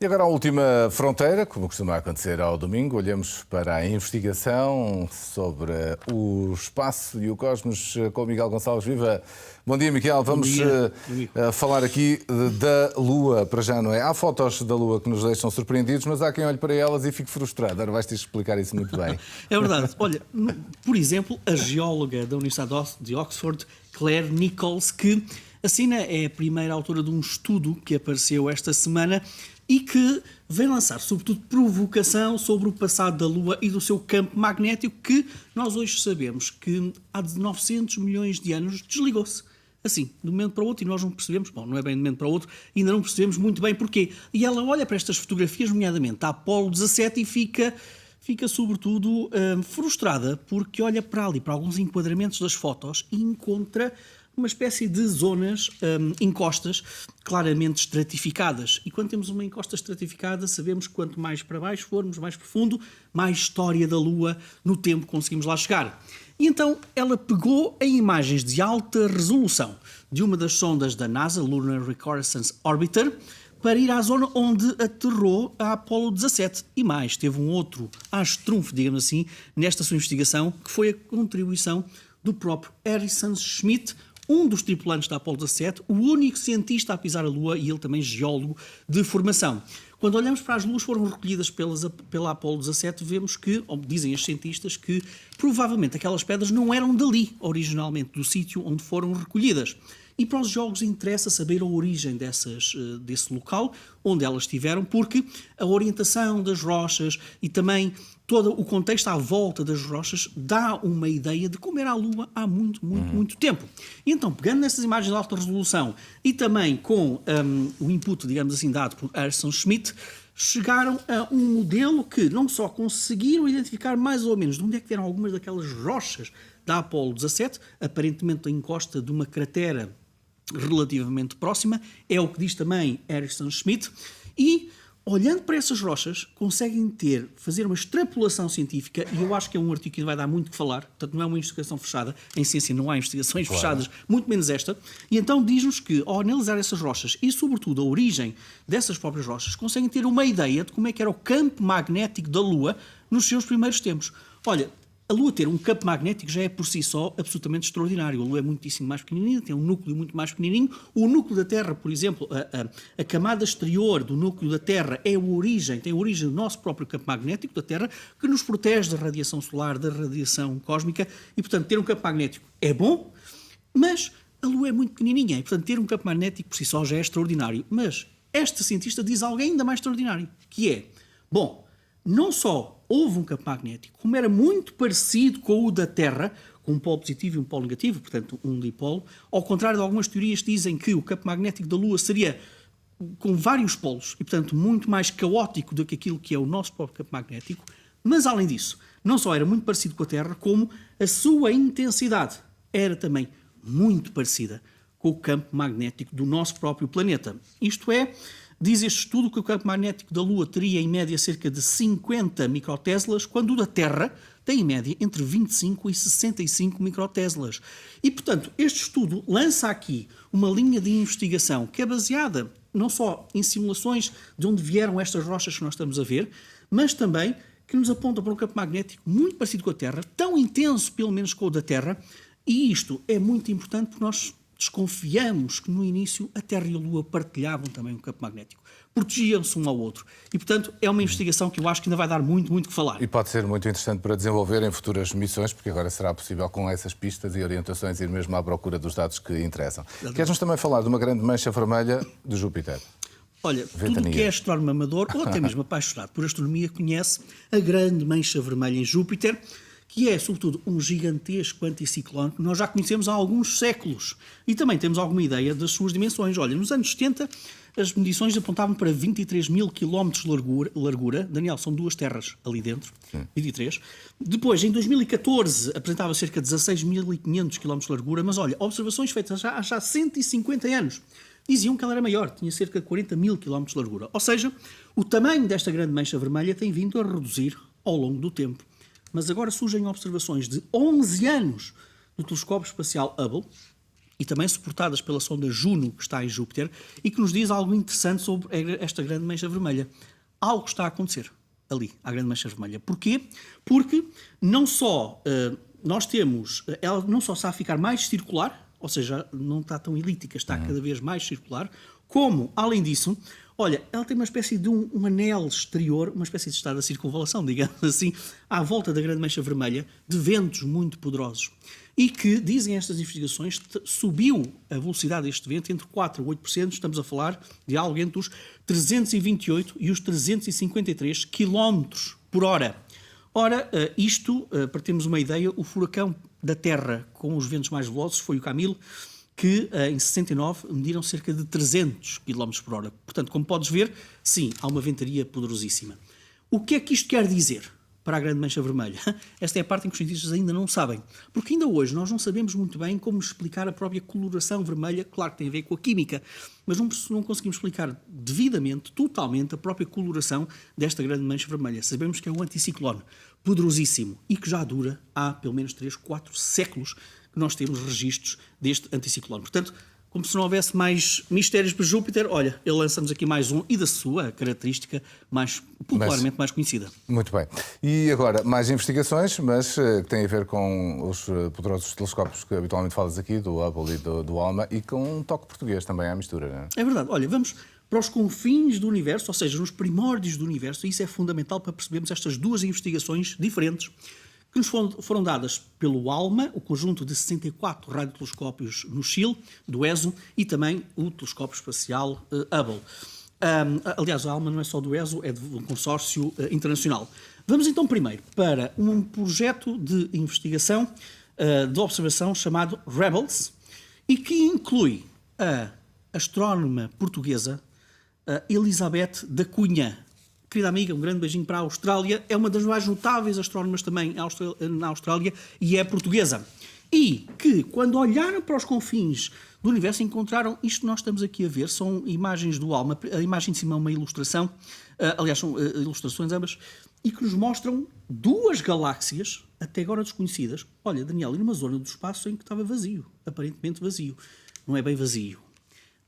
E agora a última fronteira, como costuma acontecer ao domingo, olhamos para a investigação sobre o espaço e o cosmos com o Miguel Gonçalves. Viva! Bom dia, Miguel. Vamos falar aqui da Lua, para já, não é? Há fotos da Lua que nos deixam surpreendidos, mas há quem olhe para elas e fique frustrado. Agora vais ter de explicar isso muito bem. É verdade. Olha, por exemplo, a geóloga da Universidade de Oxford, Claire Nichols, que assina, é a primeira autora de um estudo que apareceu esta semana e que vem lançar, sobretudo, provocação sobre o passado da Lua e do seu campo magnético, que nós hoje sabemos que há de 900 milhões de anos desligou-se. Assim, de um momento para o outro, e nós não percebemos, bom, não é bem de um momento para o outro, ainda não percebemos muito bem porquê. E ela olha para estas fotografias, nomeadamente a Apolo 17, e fica sobretudo frustrada, porque olha para ali, para alguns enquadramentos das fotos, e encontra uma espécie de zonas, encostas, claramente estratificadas. E quando temos uma encosta estratificada, sabemos que quanto mais para baixo formos, mais profundo, mais história da Lua no tempo conseguimos lá chegar. E então ela pegou em imagens de alta resolução de uma das sondas da NASA, Lunar Reconnaissance Orbiter, para ir à zona onde aterrou a Apolo 17. E mais, teve um outro astrunfo, digamos assim, nesta sua investigação, que foi a contribuição do próprio Harrison Schmitt, um dos tripulantes da Apolo 17, o único cientista a pisar a Lua e ele também geólogo de formação. Quando olhamos para as luas que foram recolhidas pela Apolo 17, vemos que, ou dizem os cientistas, que provavelmente aquelas pedras não eram dali, originalmente, do sítio onde foram recolhidas. E para os geólogos interessa saber a origem desse local onde elas estiveram, porque a orientação das rochas e também todo o contexto à volta das rochas dá uma ideia de como era a Lua há muito tempo. E então, pegando nessas imagens de alta resolução e também com o input, digamos assim, dado por Harrison Schmitt, chegaram a um modelo que não só conseguiram identificar mais ou menos de onde é que vieram algumas daquelas rochas da Apolo 17, aparentemente a encosta de uma cratera relativamente próxima, é o que diz também Harrison Schmitt, e olhando para essas rochas, conseguem fazer uma extrapolação científica, e eu acho que é um artigo que vai dar muito que falar, portanto não é uma investigação fechada, em ciência não há investigações fechadas, muito menos esta, e então diz-nos que ao analisar essas rochas e sobretudo a origem dessas próprias rochas, conseguem ter uma ideia de como é que era o campo magnético da Lua nos seus primeiros tempos. Olha, a Lua ter um campo magnético já é por si só absolutamente extraordinário. A Lua é muitíssimo mais pequenininha, tem um núcleo muito mais pequenininho. O núcleo da Terra, por exemplo, a camada exterior do núcleo da Terra tem a origem do nosso próprio campo magnético da Terra, que nos protege da radiação solar, da radiação cósmica, e, portanto, ter um campo magnético é bom, mas a Lua é muito pequenininha, e, portanto, ter um campo magnético por si só já é extraordinário. Mas esta cientista diz algo ainda mais extraordinário, que é, bom, não só houve um campo magnético, como era muito parecido com o da Terra, com um polo positivo e um polo negativo, portanto um dipolo, ao contrário de algumas teorias que dizem que o campo magnético da Lua seria com vários polos e, portanto, muito mais caótico do que aquilo que é o nosso próprio campo magnético, mas além disso, não só era muito parecido com a Terra, como a sua intensidade era também muito parecida com o campo magnético do nosso próprio planeta. Isto é, diz este estudo que o campo magnético da Lua teria em média cerca de 50 microteslas, quando o da Terra tem em média entre 25 e 65 microteslas. E, portanto, este estudo lança aqui uma linha de investigação que é baseada não só em simulações de onde vieram estas rochas que nós estamos a ver, mas também que nos aponta para um campo magnético muito parecido com a Terra, tão intenso pelo menos com o da Terra, e isto é muito importante porque nós desconfiamos que no início a Terra e a Lua partilhavam também um campo magnético. Protegiam-se um ao outro. E, portanto, é uma investigação que eu acho que ainda vai dar muito que falar. E pode ser muito interessante para desenvolver em futuras missões, porque agora será possível, com essas pistas e orientações, ir mesmo à procura dos dados que interessam. Queres-nos também falar de uma grande mancha vermelha de Júpiter? Olha, tudo que é astrónomo amador, ou até mesmo apaixonado por astronomia, conhece a grande mancha vermelha em Júpiter, que é, sobretudo, um gigantesco anticiclone que nós já conhecemos há alguns séculos. E também temos alguma ideia das suas dimensões. Olha, nos anos 70, as medições apontavam para 23 mil quilómetros de largura. Daniel, são duas terras ali dentro, 23. Depois, em 2014, apresentava cerca de 16.500 quilómetros de largura. Mas, olha, observações feitas há já 150 anos diziam que ela era maior, tinha cerca de 40 mil quilómetros de largura. Ou seja, o tamanho desta grande mancha vermelha tem vindo a reduzir ao longo do tempo. Mas agora surgem observações de 11 anos do telescópio espacial Hubble, e também suportadas pela sonda Juno, que está em Júpiter, e que nos diz algo interessante sobre esta grande mancha vermelha. Algo está a acontecer ali, à grande mancha vermelha. Porquê? Porque não só nós temos, ela não só está a ficar mais circular, ou seja, não está tão elíptica, está cada vez mais circular, como, além disso, olha, ela tem uma espécie de um anel exterior, uma espécie de estado de circunvalação, digamos assim, à volta da grande mancha vermelha, de ventos muito poderosos. E que, dizem estas investigações, subiu a velocidade deste vento entre 4% a 8%, estamos a falar de algo entre os 328 e os 353 km por hora. Ora, isto, para termos uma ideia, o furacão da Terra com os ventos mais velozes foi o Camille, que em 69 mediram cerca de 300 km por hora. Portanto, como podes ver, sim, há uma ventaria poderosíssima. O que é que isto quer dizer para a grande mancha vermelha? Esta é a parte em que os cientistas ainda não sabem. Porque ainda hoje nós não sabemos muito bem como explicar a própria coloração vermelha, claro que tem a ver com a química, mas não conseguimos explicar devidamente, totalmente, a própria coloração desta grande mancha vermelha. Sabemos que é um anticiclone poderosíssimo e que já dura há pelo menos 3, 4 séculos que nós temos registros deste anticiclone. Portanto, como se não houvesse mais mistérios para Júpiter, olha, ele lança-nos aqui mais um e da sua característica mais popularmente mais conhecida. Muito bem. E agora, mais investigações, mas que têm a ver com os poderosos telescópios que habitualmente falas aqui, do Hubble e do ALMA, e com um toque português também à mistura, não é? É verdade. Olha, vamos para os confins do universo, ou seja, nos primórdios do universo, e isso é fundamental para percebermos estas duas investigações diferentes que nos foram dadas pelo ALMA, o conjunto de 64 radiotelescópios no Chile, do ESO, e também o telescópio espacial Hubble. Aliás, a ALMA não é só do ESO, é de um consórcio internacional. Vamos então primeiro para um projeto de investigação, de observação, chamado Rebels, e que inclui a astrónoma portuguesa Elizabeth da Cunha. Querida amiga, um grande beijinho para a Austrália. É uma das mais notáveis astrónomas também na Austrália e é portuguesa. E que, quando olharam para os confins do universo, encontraram isto que nós estamos aqui a ver. São imagens do ALMA. A imagem de cima é uma ilustração. Aliás, são ilustrações ambas. E que nos mostram duas galáxias, até agora desconhecidas. Olha, Daniel, e numa zona do espaço em que estava vazio. Aparentemente vazio. Não é bem vazio.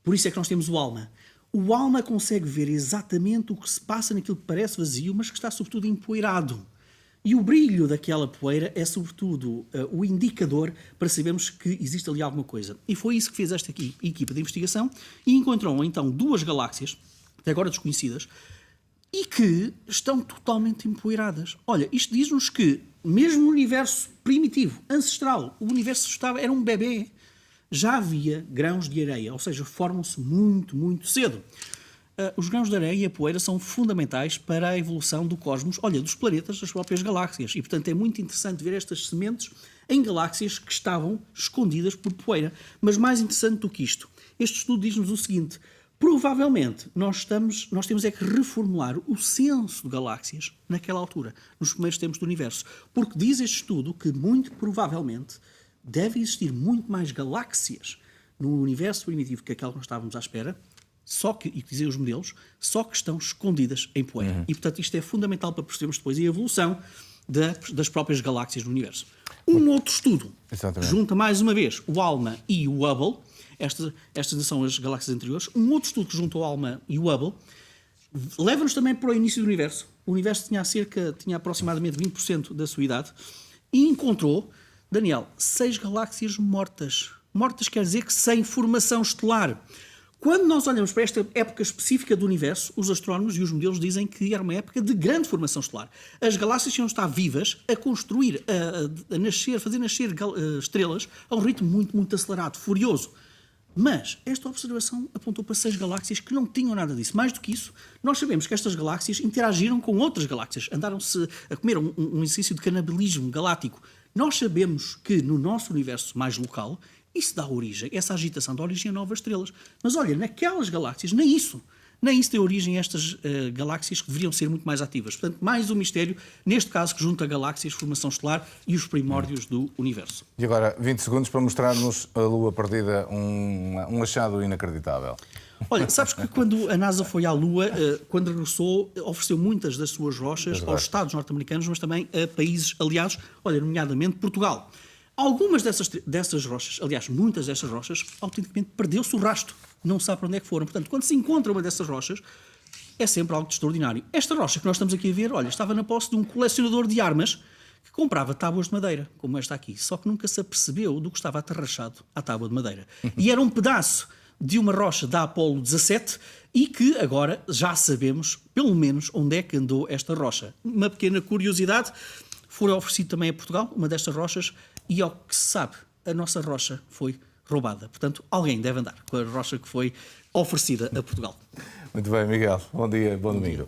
Por isso é que nós temos o ALMA. O ALMA consegue ver exatamente o que se passa naquilo que parece vazio, mas que está sobretudo empoeirado. E o brilho daquela poeira é sobretudo o indicador para sabermos que existe ali alguma coisa. E foi isso que fez esta equipa de investigação e encontrou então duas galáxias, até agora desconhecidas, e que estão totalmente empoeiradas. Olha, isto diz-nos que mesmo no universo primitivo, ancestral, o universo era um bebê, já havia grãos de areia, ou seja, formam-se muito, muito cedo. Os grãos de areia e a poeira são fundamentais para a evolução do cosmos, olha, dos planetas, das próprias galáxias. E, portanto, é muito interessante ver estas sementes em galáxias que estavam escondidas por poeira. Mas mais interessante do que isto, este estudo diz-nos o seguinte: provavelmente nós temos é que reformular o censo de galáxias naquela altura, nos primeiros tempos do universo. Porque diz este estudo que, muito provavelmente, deve existir muito mais galáxias no universo primitivo que aquela que nós estávamos à espera, só que, e que dizem os modelos, só que estão escondidas em poeira. E, portanto, isto é fundamental para percebermos depois a evolução das próprias galáxias do universo. Um outro estudo junta mais uma vez o ALMA e o Hubble, estas são as galáxias anteriores, um outro estudo que junta o ALMA e o Hubble leva-nos também para o início do universo. O universo tinha aproximadamente 20% da sua idade e encontrou, Daniel, 6 galáxias mortas. Mortas quer dizer que sem formação estelar. Quando nós olhamos para esta época específica do universo, os astrónomos e os modelos dizem que era uma época de grande formação estelar. As galáxias iam estar vivas, a construir, a nascer, fazer nascer estrelas a um ritmo muito, muito acelerado, furioso. Mas esta observação apontou para 6 galáxias que não tinham nada disso. Mais do que isso, nós sabemos que estas galáxias interagiram com outras galáxias, andaram-se a comer um exercício de canibalismo galáctico. Nós sabemos que no nosso universo mais local, isso dá origem, essa agitação dá origem a novas estrelas. Mas olha, naquelas galáxias, nem isso tem origem a estas galáxias que deveriam ser muito mais ativas. Portanto, mais um mistério, neste caso, que junta galáxias, formação estelar e os primórdios do universo. E agora, 20 segundos para mostrar-nos a Lua perdida, um achado inacreditável. Olha, sabes que quando a NASA foi à Lua, quando regressou, ofereceu muitas das suas rochas aos Estados norte-americanos, mas também a países aliados, olha, nomeadamente Portugal. Algumas dessas rochas, aliás, muitas dessas rochas, autenticamente perdeu-se o rastro. Não se sabe para onde é que foram. Portanto, quando se encontra uma dessas rochas, é sempre algo de extraordinário. Esta rocha que nós estamos aqui a ver, olha, estava na posse de um colecionador de armas que comprava tábuas de madeira, como esta aqui. Só que nunca se apercebeu do que estava atarrachado à tábua de madeira. E era um pedaço de uma rocha da Apolo 17 e que agora já sabemos, pelo menos, onde é que andou esta rocha. Uma pequena curiosidade, foi oferecido também a Portugal, uma destas rochas, e ao que se sabe, a nossa rocha foi roubada. Portanto, alguém deve andar com a rocha que foi oferecida a Portugal. Muito bem, Miguel. Bom dia, bom domingo.